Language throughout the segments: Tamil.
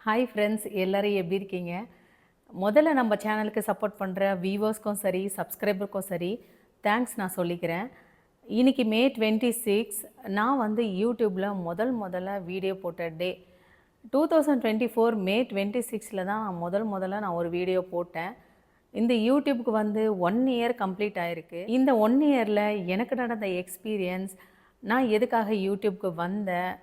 ஹாய் ஃப்ரெண்ட்ஸ், எல்லாரும் எப்படி இருக்கீங்க? முதல்ல நம்ம சேனலுக்கு சப்போர்ட் பண்ணுற வியூவர்ஸ்க்கும் சரி, சப்ஸ்கிரைபருக்கும் சரி, தேங்க்ஸ் நான் சொல்லிக்கிறேன். இன்னைக்கு மே 26 நான் வந்து யூடியூப்பில் முதல்ல வீடியோ போட்ட டே. 2024 மே 26ல் தான் நான் முதல்ல நான் ஒரு வீடியோ போட்டேன். இந்த யூடியூப்க்கு வந்து 1 இயர் கம்ப்ளீட் ஆயிருக்கு. இந்த 1 இயரில் எனக்கு நடந்த எக்ஸ்பீரியன்ஸ், நான் எதுக்காக யூடியூப்க்கு வந்தேன்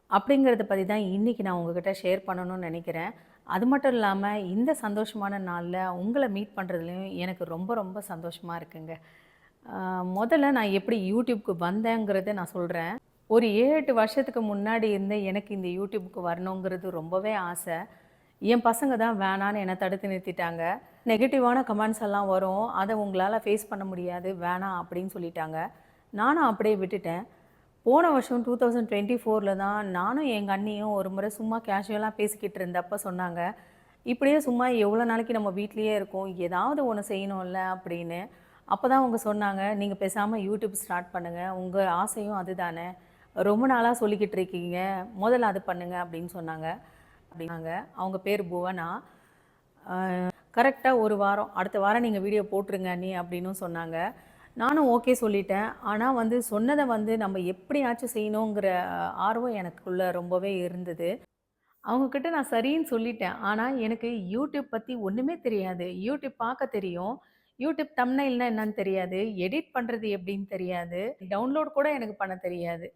அப்படிங்கிறத பற்றி தான் இன்றைக்கி நான் உங்ககிட்ட ஷேர் பண்ணணும்னு நினைக்கிறேன். அது மட்டும் இல்லாமல் இந்த சந்தோஷமான நாளில் உங்களை மீட் பண்ணுறதுலையும் எனக்கு ரொம்ப சந்தோஷமாக இருக்குங்க. முதல்ல நான் எப்படி யூடியூப்க்கு வந்தேங்கிறத நான் சொல்கிறேன். ஒரு 7-8 வருஷத்துக்கு முன்னாடி இருந்தே எனக்கு இந்த யூடியூப்க்கு வரணுங்கிறது ரொம்பவே ஆசை. என் பசங்க தான் வேணான்னு என்னை தடுத்து நிறுத்திட்டாங்க. நெகட்டிவான கமெண்ட்ஸ் எல்லாம் வரும், அதை உங்களால் ஃபேஸ் பண்ண முடியாது, வேணாம் அப்படின்னு சொல்லிட்டாங்க. நானும் அப்படியே விட்டுட்டேன். போன வருஷம் 2024ல் தான் நானும் எங்கள் அண்ணியும் ஒரு முறை சும்மா கேஷுவலாக பேசிக்கிட்டு இருந்தப்போ சொன்னாங்க, இப்படியே சும்மா எவ்வளோ நாளைக்கு நம்ம வீட்லேயே இருக்கோம், ஏதாவது ஒன்று செய்யணும்ல அப்படின்னு. அப்போ தான் அவங்க சொன்னாங்க, நீங்கள் பேசாமல் யூடியூப் ஸ்டார்ட் பண்ணுங்கள், உங்கள் ஆசையும் அதுதானே, ரொம்ப நாளாக சொல்லிக்கிட்டு இருக்கீங்க, முதல்ல அது பண்ணுங்க அப்படின்னு சொன்னாங்க. அப்படின்னாங்க. அவங்க பேர் புவனா. கரெக்டாக ஒரு வாரம், அடுத்த வாரம் நீங்கள் வீடியோ போட்டுருங்க அண்ணி அப்படின்னும் சொன்னாங்க. நானும் ஓகே சொல்லிட்டேன். ஆனால் வந்து சொன்னதை வந்து நம்ம எப்படியாச்சும் செய்யணுங்கிற ஆர்வம் எனக்குள்ள ரொம்பவே இருந்தது. அவங்கக்கிட்ட நான் சரின்னு சொல்லிட்டேன். ஆனால் எனக்கு யூடியூப் பற்றி ஒன்றுமே தெரியாது. யூடியூப் பார்க்க தெரியும். யூடியூப் தம்ப்நெயில்னா என்னன்னு தெரியாது. எடிட் பண்ணுறது எப்படின்னு தெரியாது. டவுன்லோட் கூட எனக்கு பண்ண தெரியாது.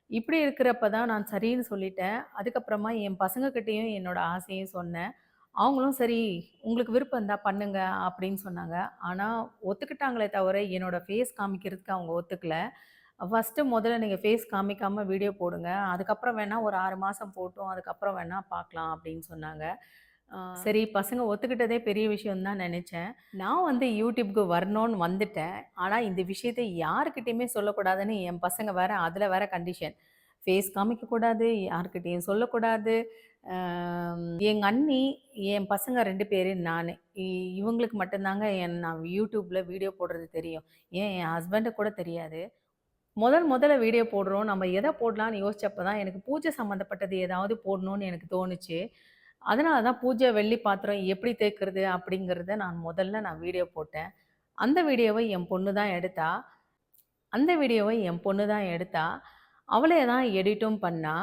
இப்படி இருக்கிறப்ப தான் நான் சரின்னு சொல்லிட்டேன். அதுக்கப்புறமா என் பசங்கக்கிட்டேயும் என்னோட ஆசையும் சொன்னேன். அவங்களும் சரி, உங்களுக்கு விருப்பம் இருந்தா பண்ணுங்க அப்படின்னு சொன்னாங்க. ஆனா ஒத்துக்கிட்டாங்களே தவிர, என்னோட ஃபேஸ் காமிக்கிறதுக்கு அவங்க ஒத்துக்கல. முதல்ல நீங்க ஃபேஸ் காமிக்காம வீடியோ போடுங்க. அதுக்கப்புறம் வேணா ஒரு 6 மாசம் போட்டும், அதுக்கப்புறம் வேணா பார்க்கலாம் அப்படின்னு சொன்னாங்க. சரி, பசங்க ஒத்துக்கிட்டதே பெரிய விஷயம் தான் நெனச்சேன். நான் வந்து யூடியூப்க்கு வரணும்னு வந்துட்டேன். ஆனா இந்த விஷயத்த யார்கிட்டயுமே சொல்லக்கூடாதுன்னு என் பசங்க வேற, அதில வேற கண்டிஷன். ஃபேஸ் காமிக்கக்கூடாது, யார்கிட்டயும் சொல்லக்கூடாது. எங்க அண்ணி, என் பசங்க 2 பேரு, நானு. இ இவங்களுக்கு மட்டும் தாங்க நான் யூடியூப்ல வீடியோ போடுறது தெரியும். என் ஹஸ்பண்டுக்கு கூட தெரியாது. முதல்ல வீடியோ போடுறோம். நம்ம எத போடலான்னு யோசிச்சப்ப தான் எனக்கு பூஜை சம்மந்தப்பட்டது ஏதாவது போடணும்னு எனக்கு தோணுச்சு. அதனால தான் பூஜை வெள்ளி பாத்திரம் எப்படி தேய்க்கிறது அப்படிங்கிறத நான் வீடியோ போட்டேன். அந்த வீடியோவ என் பொண்ணு தான் எடுத்தா. அந்த வீடியோவ என் பொண்ணு தான் எடுத்தா. அவளே தான் எடிட்டும் பண்ணா.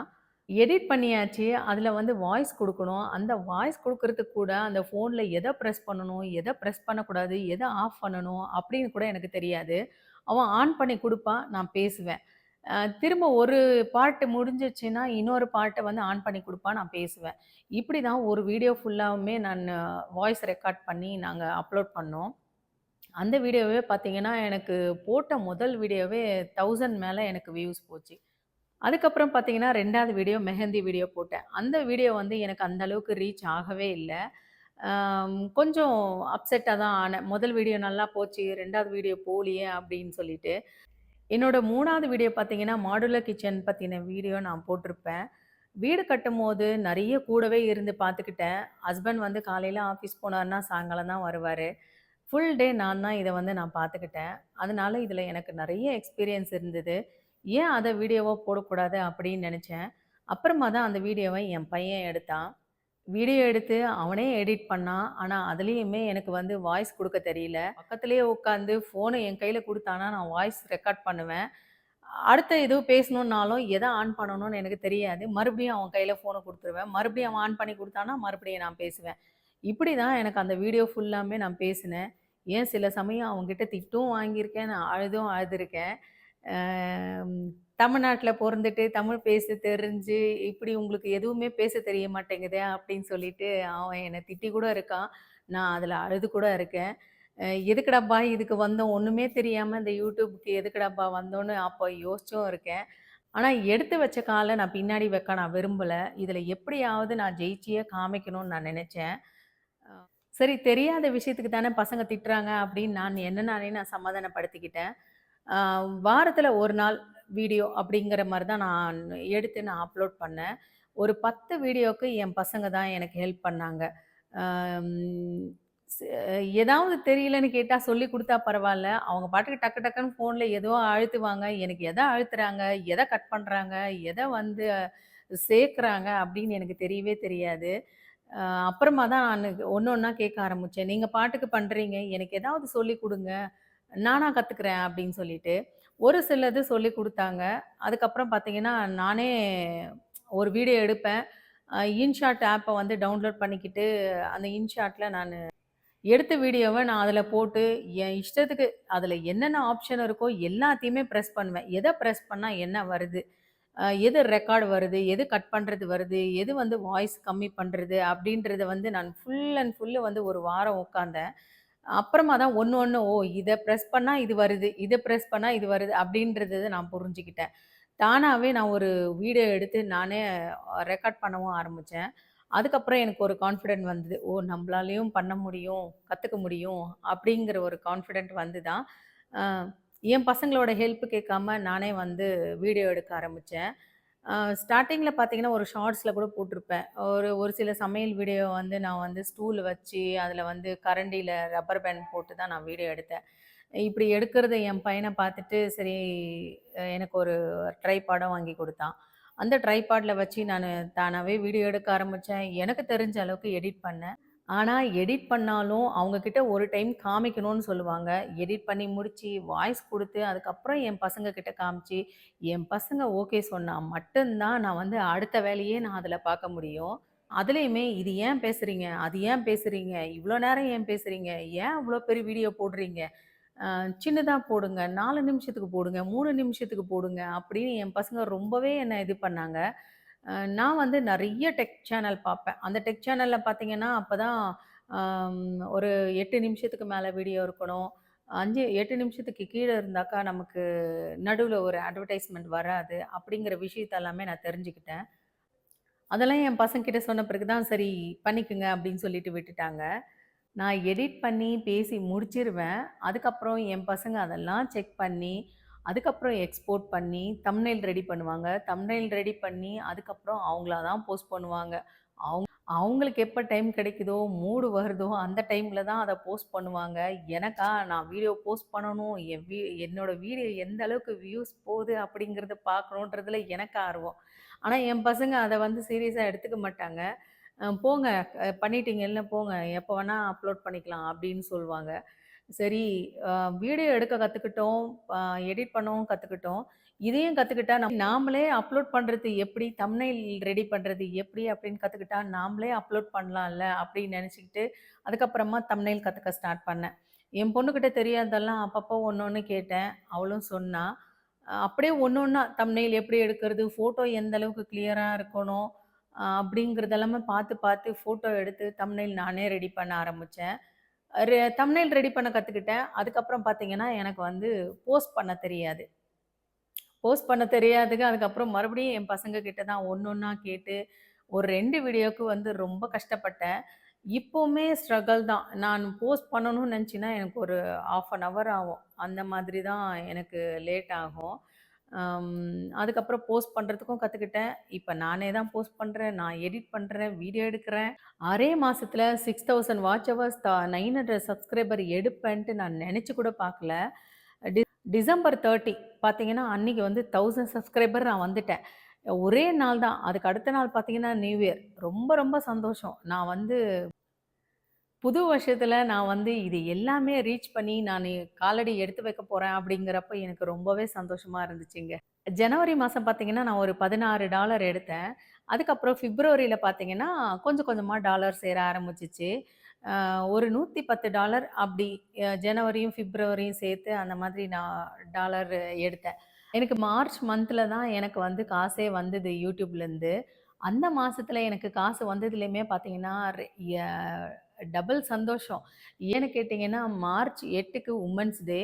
எடிட் பண்ணியாச்சு. அதில வந்து வாய்ஸ் குடுக்கணும். அந்த வாய்ஸ் குடுக்கறதுக்கு கூட அந்த ஃபோன்ல எத பிரஸ் பண்ணணும், எத பிரஸ் பண்ணக்கூடாது, எத ஆஃப் பண்ணணும் அப்படின்னு கூட எனக்கு தெரியாது. அவ ஆன் பண்ணி குடுப்பா, நான் பேசுவேன். திரும்ப ஒரு பார்ட் முடிஞ்சிருச்சுன்னா, இன்னொரு பார்ட்ட வந்து ஆன் பண்ணி குடுப்பா, நான் பேசுவேன். இப்படி தான் ஒரு வீடியோ ஃபுல்லாவுமே வாய்ஸ் ரெக்கார்ட் பண்ணி நாங்க அப்லோட் பண்ணோம். அந்த வீடியோவே பார்த்தீங்கன்னா, எனக்கு போட்ட முதல் வீடியோவே 1000 மேல எனக்கு வியூஸ் போச்சு. அதுக்கப்புறம் பார்த்தீங்கன்னா, 2வது வீடியோ மெஹந்தி வீடியோ போட்டேன். அந்த வீடியோ வந்து எனக்கு அந்த அளவுக்கு ரீச் ஆகவே இல்ல. கொஞ்சம் அப்செட்டா தான் ஆனேன். முதல் வீடியோ நல்லா போச்சு, 2வது வீடியோ போலியே அப்படின்னு சொல்லிட்டு. என்னோட 3வது வீடியோ பார்த்தீங்கன்னா, மாடுலர் கிச்சன் பத்தின வீடியோ நான் போட்டிருப்பேன். வீடு கட்டும்போது நெறைய கூடவே இருந்து பார்த்துக்கிட்டேன். ஹஸ்பண்ட் வந்து காலையில ஆஃபீஸ் போனாருன்னா, சாயங்காலம் தான் வருவாரு. ஃபுல் டே நான் பார்த்துக்கிட்டேன். அதனால இதில எனக்கு நெறைய எக்ஸ்பீரியன்ஸ் இருந்தது. ஏன் அத வீடியோவா போடக்கூடாது அப்படின்னு நெனச்சேன். அப்புறமா தான் அந்த வீடியோவ என் பையன் எடுத்தான். வீடியோ எடுத்து அவனே எடிட் பண்ணான். ஆனா, அதிலயுமே எனக்கு வந்து வாய்ஸ் குடுக்க தெரியல. பக்கத்திலேயே உட்காந்து ஃபோன என் கையில குடுத்தான்னா, நான் வாய்ஸ் ரெக்கார்ட் பண்ணுவேன். அடுத்து எதுவும் பேசணும்னாலும், எத ஆன் பண்ணணும்னு எனக்கு தெரியாது. மறுபடியும் அவன் கையில ஃபோன குடுத்துருவேன். மறுபடியும் அவன் ஆன் பண்ணி குடுத்தான்னா, மறுபடியும் நான் பேசுவேன். இப்படி தான் எனக்கு அந்த வீடியோ ஃபுல்லாமே நான் பேசினேன். ஏன் சில சமயம் அவன்கிட்ட திட்டும் வாங்கியிருக்கேன். நான் அழுதும் அழுதுருக்கேன். அம் தமிழ்நாட்ல பொறந்துட்டு, தமிழ் பேச தெரிஞ்சு, இப்படி உங்களுக்கு எதுவுமே பேச தெரிய மாட்டேங்குதே அப்படின்னு சொல்லிட்டு, அவன் என்ன திட்டி கூட இருக்கான். நான் அதில அழுது கூட இருக்கேன். எதுக்குடாப்பா இதுக்கு வந்தோம்? ஒண்ணுமே தெரியாம இந்த யூடியூப்க்கு எதுக்குடாப்பா வந்தோன்னு அப்போ யோசிச்சும் இருக்கேன். ஆனா, எடுத்து வச்ச கால நான் பின்னாடி வைக்க நான் விரும்பல. இதில எப்படியாவது நான் ஜெயிச்சியே காமிக்கணும்னு நான் நெனச்சேன். சரி, தெரியாத விஷயத்துக்கு தானே பசங்க திட்டுறாங்க அப்படின்னு என்ன நானே சமாதானப்படுத்திக்கிட்டேன். அ வாரத்தில 1 நாள் வீடியோ அப்படிங்கிற மாரி தான் நான் எடுத்து அப்லோட் பண்ணேன். ஒரு 10 வீடியோக்கு என் பசங்க தான் எனக்கு ஹெல்ப் பண்ணாங்க. அம் ஸ் ஏதாவது தெரியலன்னு கேட்டா சொல்லிக் குடுத்தா பரவால்ல. அவங்க பாட்டுக்கு டக்கு டக்குன்னு ஃபோன்ல ஏதோ அழுத்துவாங்க. எனக்கு எத அழுத்துறாங்க, எத கட் பண்றாங்க, எத வந்து சேர்க்குறாங்க அப்படின்னு எனக்கு தெரியவே தெரியாது. அ அப்புறமா தான் நானு ஒண்ணு ஒண்ணா கேட்க ஆரம்பிச்சேன். "நீங்க பாட்டுக்கு பண்றீங்க. எனக்கு ஏதாவது சொல்லிக் குடுங்க. நானா கத்துக்கிறேன்" அப்படின்னு சொல்லிட்டு. ஒரு சிலது சொல்லிக் குடுத்தாங்க. அதுக்கப்புறம் பார்த்தீங்கன்னா, நானே ஒரு வீடியோ எடுப்பேன். இன்ஷாட் ஆப்ப வந்து டவுன்லோட் பண்ணிக்கிட்டு, அந்த இன்ஷாட்ல நானு எடுத்த வீடியோவ நான் அதில போட்டு, என் இஷ்டத்துக்கு அதில என்னென்ன ஆப்ஷன் இருக்கோ எல்லாத்தையுமே பிரஸ் பண்ணுவேன். எத பிரஸ் பண்ணா என்ன வருது? எது ரெக்கார்ட் வருது? எது கட் பண்றது வருது? எது வந்து வாய்ஸ் கம்மி பண்றது? அப்படின்றத வந்து நான் ஃபுல் அண்ட் ஃபுல்லு வந்து ஒரு வாரம் உட்காந்தேன். அப்புறமா தான் ஒண்ணு ஒண்ணு, ஓ! இத பிரஸ் பண்ணா இது வருது. இத பிரஸ் பண்ணா இது வருது. அப்படின்றத நான் புரிஞ்சுக்கிட்டேன். தானாவே நான் ஒரு வீடியோ எடுத்து நானே ரெக்கார்ட் பண்ணவும் ஆரம்பிச்சேன். அதுக்கப்புறம் எனக்கு ஒரு கான்ஃபிடென்ட் வந்தது. ஓ! நம்பளாலயும் பண்ண முடியும், கத்துக்க முடியும் அப்படிங்கிற ஒரு கான்ஃபிடென்ட் வந்து தான், அ என் பசங்களோட ஹெல்ப் கேட்காம நானே வந்து வீடியோ எடுக்க ஆரம்பிச்சேன். ஸ்டார்ட்டிங்கில பார்த்தீங்கன்னா, ஒரு ஷார்ட்ஸ்ல கூட போட்டிருப்பேன். ஒரு ஒரு சில சமையல் வீடியோ வந்து நான் வந்து ஸ்டூல் வச்சு, அதில வந்து கரண்டில ரப்பர் பேண்ட் போட்டு தான் நான் வீடியோ எடுத்தேன். இப்படி எடுக்கிறத என் பையன பார்த்துட்டு, சரி எனக்கு ஒரு ட்ரைபாடும் வாங்கி குடுத்தான். அந்த ட்ரைபாட்ல வச்சு நானு தானாவே வீடியோ எடுக்க ஆரம்பிச்சேன். எனக்கு தெரிஞ்ச அளவுக்கு எடிட் பண்ணேன். ஆனா, எடிட் பண்ணாலும் அவங்க கிட்ட ஒரு டைம் காமிக்கணும்னு சொல்லுவாங்க. எடிட் பண்ணி முடிச்சு, வாய்ஸ் குடுத்து, அதுக்கப்புறம் என் பசங்க கிட்ட காமிச்சு, என் பசங்க ஓகே சொன்னா மட்டும் தான் நான் வந்து அடுத்த வேலையே நான் அதில பார்க்க முடியும். அதுலயுமே இது ஏன் பேசுறீங்க? அது ஏன் பேசுறீங்க? இவ்ளோ நேரம் ஏன் பேசுறீங்க? ஏன் இவ்ளோ பெரிய வீடியோ போடுறீங்க? அ சின்னதா போடுங்க. 4 நிமிஷத்துக்கு போடுங்க. 3 நிமிஷத்துக்கு போடுங்க. அப்படின்னு என் பசங்க ரொம்பவே என்ன இது பண்ணாங்க. நான் வந்து நெறைய டெக் சேனல் பார்ப்பேன். அந்த டெக் சேனல்ல பார்த்தீங்கன்னா, அப்பதான் ஒரு 8 நிமிஷத்துக்கு மேல வீடியோ இருக்கணும். 8 நிமிஷத்துக்கு கீழ இருந்தாக்கா நமக்கு நடுவுல ஒரு அட்வர்டைஸ்மென்ட் வராது. அப்படிங்கிற விஷயத்த எல்லாமே நான் தெரிஞ்சுக்கிட்டேன். அதெல்லாம் என் பசங்ககிட்ட சொன்ன பிறகு தான், சரி பண்ணிக்கங்க அப்படின்னு சொல்லிட்டு விட்டுட்டாங்க. நான் எடிட் பண்ணி, பேசி முடிச்சிருவேன். அதுக்கப்புறம் என் பசங்க அதெல்லாம் செக் பண்ணி, அதுக்கப்புறம் எக்ஸ்போர்ட் பண்ணி, தம்ப்நெயில் ரெடி பண்ணுவாங்க. தம்ப்நெயில் ரெடி பண்ணி, அதுக்கப்புறம் அவங்களா தான் போஸ்ட் பண்ணுவாங்க. அவங்களுக்கு எப்ப டைம் கிடைக்குதோ, மூடு வருதோ, அந்த டைம்ல தான் அத போஸ்ட் பண்ணுவாங்க. எனக்கா, நான் வீடியோ போஸ்ட் பண்ணணும். என்னோட வீடியோ எந்த அளவுக்கு வியூஸ் போகுது அப்படிங்கிறத பார்க்கணுன்றதுல எனக்கு ஆர்வம். ஆனா, என் பசங்க அத வந்து சீரியஸா எடுத்துக்க மாட்டாங்க. போங்க பண்ணிட்டீங்கல்ல போங்க. எப்ப வேணா அப்லோட் பண்ணிக்கலாம் அப்படின்னு சொல்லுவாங்க. சரி அ வீடியோ எடுக்க கத்துக்கிட்டோம். அ எடிட் பண்ணவும் கத்துக்கிட்டோம். இதையும் கத்துக்கிட்டா நாமளே அப்லோட் பண்றது எப்படி? தம்ப்நெயில் ரெடி பண்றது எப்படி? அப்படின்னு கத்துக்கிட்டா நாமளே அப்லோட் பண்ணலாம்ல அப்படின்னு நெனச்சுக்கிட்டு, அதுக்கப்புறமா தம்ப்நெயில் கத்துக்க ஸ்டார்ட் பண்ணேன். என் பொண்ணுகிட்ட தெரியாததெல்லாம் அப்பப்போ ஒண்ணு ஒண்ணு கேட்டேன். அவளும் சொன்னா. அப்படியே ஒண்ணு ஒண்ணா தம்ப்நெயில் எப்படி எடுக்கிறது? ஃபோட்டோ எந்த அளவுக்கு கிளியரா இருக்கணும்? அப்படிங்கிறது எல்லாமே பார்த்து பார்த்து ஃபோட்டோ எடுத்து தம்ப்நெயில் நானே ரெடி பண்ண ஆரம்பிச்சேன். தம்ப்நெயில் ரெடி பண்ண கத்துக்கிட்டேன். அதுக்கப்புறம் பார்த்தீங்கன்னா, எனக்கு வந்து போஸ்ட் பண்ண தெரியாது. போஸ்ட் பண்ண தெரியாதுங்க. அதுக்கப்புறம் மறுபடியும் என் பசங்க கிட்ட தான் ஒண்ணொன்னா கேட்டு, ஒரு 2 வீடியோவுக்கு வந்து ரொம்ப கஷ்டப்பட்டேன். இப்பவுமே ஸ்ட்ரகிள் தான். நான் போஸ்ட் பண்ணணும்னு நெனச்சேன்னா, எனக்கு ஒரு 1/2 அன் ஹவர் ஆகும். அந்த மாதிரி தான் எனக்கு லேட் ஆகும். அதுக்கப்புறம் போஸ்ட் பண்றதுக்கும் கத்துக்கிட்டேன். இப்ப நானே தான் போஸ்ட் பண்றேன். நான் எடிட் பண்றேன், வீடியோ எடுக்கிறேன். 1/2 மாசத்துல 6000 வாட்ச் ஹவர்ஸ் 900 சப்ஸ்கிரைபர் எடுப்பேன்ட்டு நான் நெனச்சு கூட பார்க்கல. டி டிசம்பர் 30 பார்த்தீங்கன்னா, அன்னைக்கு வந்து 1000 சப்ஸ்கிரைபர் நான் வந்துட்டேன். ஒரே நாள் தான். அதுக்கு அடுத்த நாள் பார்த்தீங்கன்னா, நியூ இயர். ரொம்ப ரொம்ப சந்தோஷம். நான் வந்து புது வருஷத்துல நான் வந்து இது எல்லாமே ரீச் பண்ணி நானு காலடி எடுத்து வைக்க போறேன் அப்படிங்கிறப்ப எனக்கு ரொம்பவே சந்தோஷமா இருந்துச்சுங்க. ஜனவரி மாசம் பார்த்தீங்கன்னா, நான் ஒரு $16 எடுத்தேன். அதுக்கப்புறம் பிப்ரவரியில பார்த்தீங்கன்னா, கொஞ்சம் கொஞ்சமா டாலர் சேர ஆரம்பிச்சுச்சு. ஒரு $110 அப்படி ஜனவரியும், பிப்ரவரியும் சேர்த்து அந்த மாதிரி நான் டாலர் எடுத்தேன். எனக்கு மார்ச் மந்த்ல தான் எனக்கு வந்து காசே வந்தது YouTubeலேருந்து. அந்த மாசத்துல எனக்கு காசு வந்ததுலயுமே பார்த்தீங்கன்னா, ய டபுள் சந்தோஷம். ஏன்னு கேட்டீங்கன்னா, மார்ச் 8க்கு உமன்ஸ் டே.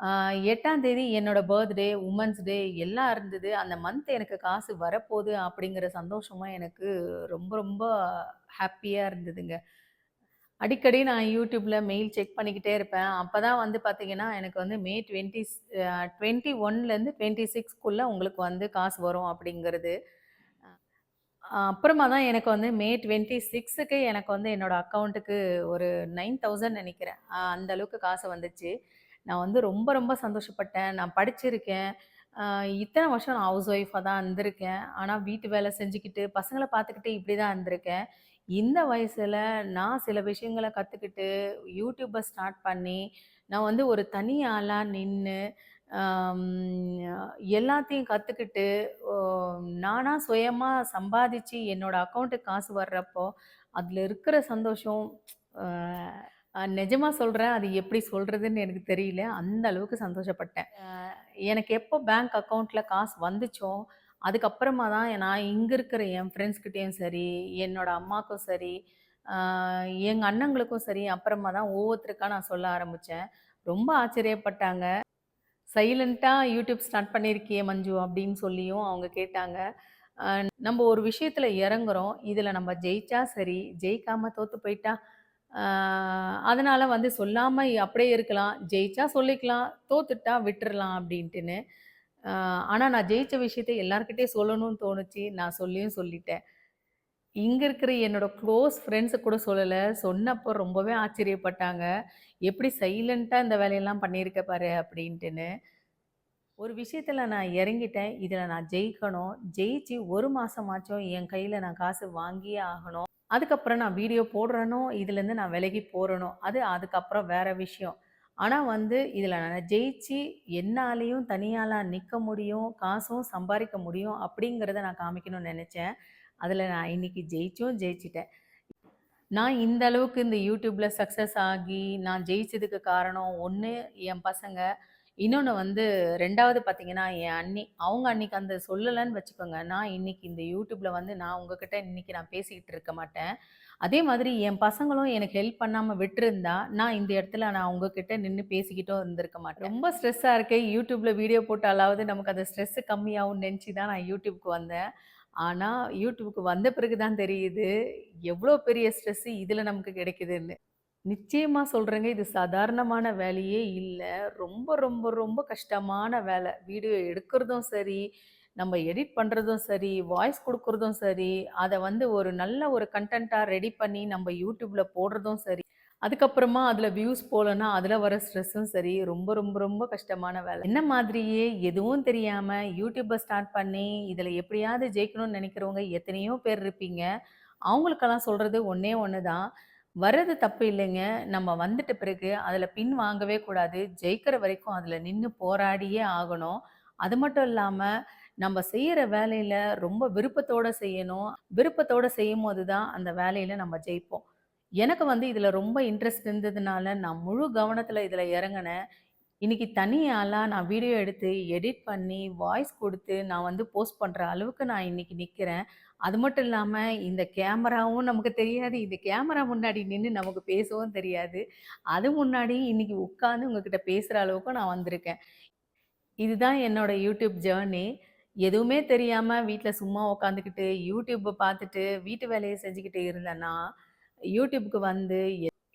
ஆ 8ஆம் தேதி என்னோட பர்த்டே, உமன்ஸ் டே எல்லாம் இருந்தது. அந்த மந்த் எனக்கு காசு வரப்போது அப்படிங்கிற சந்தோஷமும் எனக்கு ரொம்ப ரொம்ப ஹேப்பியா இருந்ததுங்க. அடிக்கடி நான் YouTubeல மெயில் செக் பண்ணிக்கிட்டே இருப்பேன். அப்பதான் வந்து பார்த்தீங்கன்னா, எனக்கு வந்து மே 21லேருந்து 26க்குள்ள உங்களுக்கு வந்து காசு வரும் அப்படிங்கிறது. அப்புறமா தான் எனக்கு வந்து மே 26க்கு எனக்கு வந்து என்னோட அக்கவுண்ட்டுக்கு ஒரு 9000 நெனைக்கிறேன். அந்த அளவுக்கு காசு வந்துச்சு. நான் வந்து ரொம்ப ரொம்ப சந்தோஷப்பட்டேன். நான் படிச்சிருக்கேன். அ இத்தன வருஷம் நான் ஹவுஸ் ஒய்ஃபா தான் இருந்திருக்கேன். ஆனா வீட்டு வேலை செஞ்சுக்கிட்டு, பசங்கள பார்த்துக்கிட்டு இப்படி தான் இருந்திருக்கேன். இந்த வயசுல நான் சில விஷயங்கள கத்துக்கிட்டு, யூடியூப ஸ்டார்ட் பண்ணி, நான் வந்து ஒரு தனி ஆளா நின்னு, அம் எல்லாத்தையும் கத்துக்கிட்டு, ஓ நானா சுயமா சம்பாதிச்சு என்னோட அக்கவுண்ட்டுக்கு காசு வர்றப்போ, அதுல இருக்கிற சந்தோஷம் அ நிஜமா சொல்றேன். அது எப்படி சொல்றதுன்னு எனக்கு தெரியல. அந்த அளவுக்கு சந்தோஷப்பட்டேன். எனக்கு எப்போ பேங்க் அக்கவுண்ட்ல காசு வந்துச்சோ, அதுக்கப்புறமா தான் நான் இங்க இருக்கிற என் ஃப்ரெண்ட்ஸ் கிட்டயும் சரி, என்னோட அம்மாக்கும் சரி, அ எங்க அண்ணங்களுக்கும் சரி, அப்புறமா தான் ஒவ்வொருத்தருக்கா நான் சொல்ல ஆரம்பிச்சேன். ரொம்ப ஆச்சரியப்பட்டாங்க. "சைலன்ட்டா யூடியூப் ஸ்டார்ட் பண்ணியிருக்கியே மஞ்சு" அப்படின்னு சொல்லியும் அவங்க கேட்டாங்க. நம்ம ஒரு விஷயத்துல இறங்குறோம். இதுல நம்ம ஜெயிச்சா சரி, ஜெயிக்காம தோத்து போயிட்டா, ஆ அதனால வந்து சொல்லாம அப்படியே இருக்கலாம். ஜெயிச்சா சொல்லிக்கலாம், தோத்துட்டா விட்டுறலாம் அப்படின்ட்டுன்னு. ஆ ஆனா நான் ஜெயிச்ச விஷயத்த எல்லார்கிட்டயும் சொல்லணும்னு தோணுச்சு. நான் சொல்லியும் சொல்லிட்டேன். இங்க இருக்கிற என்னோட க்ளோஸ் ஃப்ரெண்ட்ஸ கூட சொல்லல. சொன்னப்போ ரொம்பவே ஆச்சரியப்பட்டாங்க. "எப்படி சைலன்ட்டா இந்த வேலையெல்லாம் பண்ணியிருக்க பாரு" அப்படின்ட்டுன்னு. ஒரு விஷயத்துல நான் இறங்கிட்டேன். இதுல நான் ஜெயிக்கணும். ஜெயிச்சு 1 மாசமாச்சும் என் கையில நான் காசு வாங்கியே ஆகணும். அதுக்கப்புறம் நான் வீடியோ போடுறேனோ, இதுலேருந்து நான் விலகி போறேனோ, அது அதுக்கப்புறம் வேற விஷயம். ஆனா வந்து இதுல நான் ஜெயிச்சு என்னாலயும் தனியாளா நிக்க முடியும், காசும் சம்பாரிக்க முடியும் அப்படிங்கிறத நான் காமிக்கணும்னு நெனச்சேன். அதுல நான் இன்னைக்கு ஜெயிச்சுட்டேன். நான் இந்த அளவுக்கு இந்த YouTubeல சக்சஸ் ஆகி, நான் ஜெயிச்சதுக்கு காரணம், 1 என் பசங்க. இன்னொன்னு வந்து 2வது பார்த்தீங்கன்னா, என் அண்ணி. அவங்க அன்னைக்கு அந்த சொல்லலன்னு வச்சுக்கோங்க. நான் இன்னைக்கு இந்த YouTubeல வந்து நான் உங்ககிட்ட இன்னைக்கு நான் பேசிக்கிட்டு இருக்க மாட்டேன். அதே மாதிரி என் பசங்களும் எனக்கு ஹெல்ப் பண்ணாம விட்டிருந்தா, நான் இந்த இடத்துல நான் உங்ககிட்ட நின்னு பேசிக்கிட்டும் இருந்திருக்க மாட்டேன். ரொம்ப ஸ்ட்ரெஸ்ஸா இருக்கேன். YouTubeல வீடியோ போட்டாலாவது நமக்கு அந்த ஸ்ட்ரெஸ் கம்மியாகும்னு நெனச்சு தான் நான் YouTubeக்கு வந்தேன். ஆனா, YouTubeக்கு வந்த பிறகு தான் தெரியுது, எவ்ளோ பெரிய ஸ்ட்ரெஸ் இதுல நமக்கு கிடைக்குதுன்னு. நிச்சயமா சொல்றேங்க, இது சாதாரணமான வேலையே இல்ல. ரொம்ப, ரொம்ப, ரொம்ப கஷ்டமான வேலை. வீடியோ எடுக்கிறதும் சரி, நம்ம எடிட் பண்றதும் சரி, வாய்ஸ் குடுக்குறதும் சரி, அத வந்து ஒரு நல்ல ஒரு கன்டென்ட்டா ரெடி பண்ணி நம்ம YouTubeல போடுறதும் சரி. அதுக்கப்புறமா அதுல வியூஸ் போலன்னா, அதுல வர ஸ்ட்ரெஸ்ஸும் சரி, ரொம்ப ரொம்ப ரொம்ப கஷ்டமான வேலை. என்ன மாதிரியே எதுவும் தெரியாம யூடியூப ஸ்டார்ட் பண்ணி, இதுல எப்படியாவது ஜெயிக்கணும்னு நெனைக்கிறவங்க எத்தனையோ பேர் இருப்பீங்க. அவங்களுக்கெல்லாம் சொல்றது ஒண்ணே ஒண்ணு தான். வர்றது தப்பு இல்லைங்க. நம்ம வந்துட்ட பிறகு அதுல பின் வாங்கவே கூடாது. ஜெயிக்கிற வரைக்கும் அதுல நின்னு போராடியே ஆகணும். அது மட்டும் இல்லாம, நம்ம செய்யற வேலையில ரொம்ப விருப்பத்தோட செய்யணும். விருப்பத்தோட செய்யும்போது தான் அந்த வேலையில நம்ம ஜெயிப்போம். எனக்கு வந்து இதுல ரொம்ப இன்ட்ரெஸ்ட் இருந்ததுனால, நான் முழு கவனத்துல இதுல இறங்குனேன். இன்னைக்கு தனி ஆளா நான் வீடியோ எடுத்து, எடிட் பண்ணி, வாய்ஸ் குடுத்து, நான் வந்து போஸ்ட் பண்ற அளவுக்கு நான் இன்னைக்கு நிக்கிறேன். அது மட்டும் இல்லாம, இந்த கேமராவும் நமக்கு தெரியாது. இந்த கேமரா முன்னாடி நின்னு நமக்கு பேசவும் தெரியாது. அது முன்னாடி இன்னைக்கு உட்கார்ந்து உங்ககிட்ட பேசுற அளவுக்கு நான் வந்திருக்கேன். இதுதான் என்னோட யூடியூப் ஜர்னி. எதுவுமே தெரியாம வீட்ல சும்மா உட்காந்துக்கிட்டு, யூடியூப்ப பார்த்துட்டு, வீட்டு வேலைய செஞ்சுக்கிட்டு இருந்தேன்னா, யூடியூப்க்கு வந்து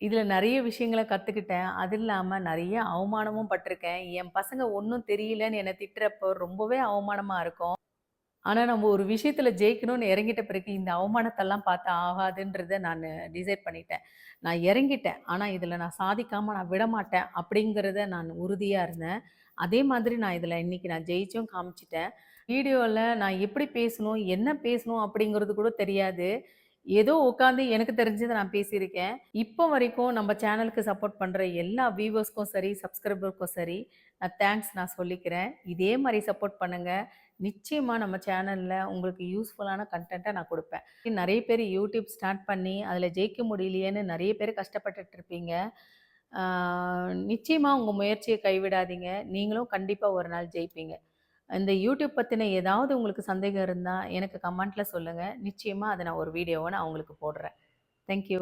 இதுல நெறைய விஷயங்கள கத்துக்கிட்டேன். அது இல்லாம நெறைய அவமானமும் பட்டுருக்கேன். என் பசங்க ஒண்ணும் தெரியலன்னு என்ன திட்டுறப்போ ரொம்பவே அவமானமா இருக்கும். ஆனா நம்ம ஒரு விஷயத்துல ஜெயிக்கணும்னு இறங்கிட்ட பிறகு இந்த அவமானத்தெல்லாம் பார்த்தா ஆகாதுன்றத நானு டிசைட் பண்ணிட்டேன். நான் இறங்கிட்டேன். ஆனா இதுல நான் சாதிக்காம நான் விடமாட்டேன் அப்படிங்கிறத நான் உறுதியா இருந்தேன். அதே மாதிரி நான் இதுல இன்னைக்கு நான் ஜெயிச்சும் காமிச்சுட்டேன். வீடியோல நான் எப்படி பேசணும், என்ன பேசணும் அப்படிங்கிறது கூட தெரியாது. ஏதோ உட்காந்து எனக்கு தெரிஞ்சத நான் பேசியிருக்கேன். இப்போ வரைக்கும் நம்ம சேனலுக்கு சப்போர்ட் பண்ற எல்லா வியூவர்ஸ்க்கும் சரி, சப்ஸ்கிரைபருக்கும் சரி, நான் சொல்லிக்கிறேன். இதே மாரி சப்போர்ட் பண்ணுங்க. நிச்சயமா நம்ம சேனல்ல உங்களுக்கு யூஸ்ஃபுல்லான கன்டென்ட்ட நான் குடுப்பேன். நெறைய பேர் யூடியூப் ஸ்டார்ட் பண்ணி, அதில ஜெயிக்க முடியலையேன்னு நெறைய பேர் கஷ்டப்பட்டுட்டு இருப்பீங்க. ஆ நிச்சயமா உங்க முயற்சிய கைவிடாதீங்க. நீங்களும் கண்டிப்பா ஒரு நாள் ஜெயிப்பீங்க. இந்த யூடியூப் பத்தின ஏதாவது உங்களுக்கு சந்தேகம் இருந்தா, எனக்கு கமெண்ட்ல சொல்லுங்க. நிச்சயமா அத நான் ஒரு வீடியோவா நான் உங்களுக்கு போடுறேன். Thank you.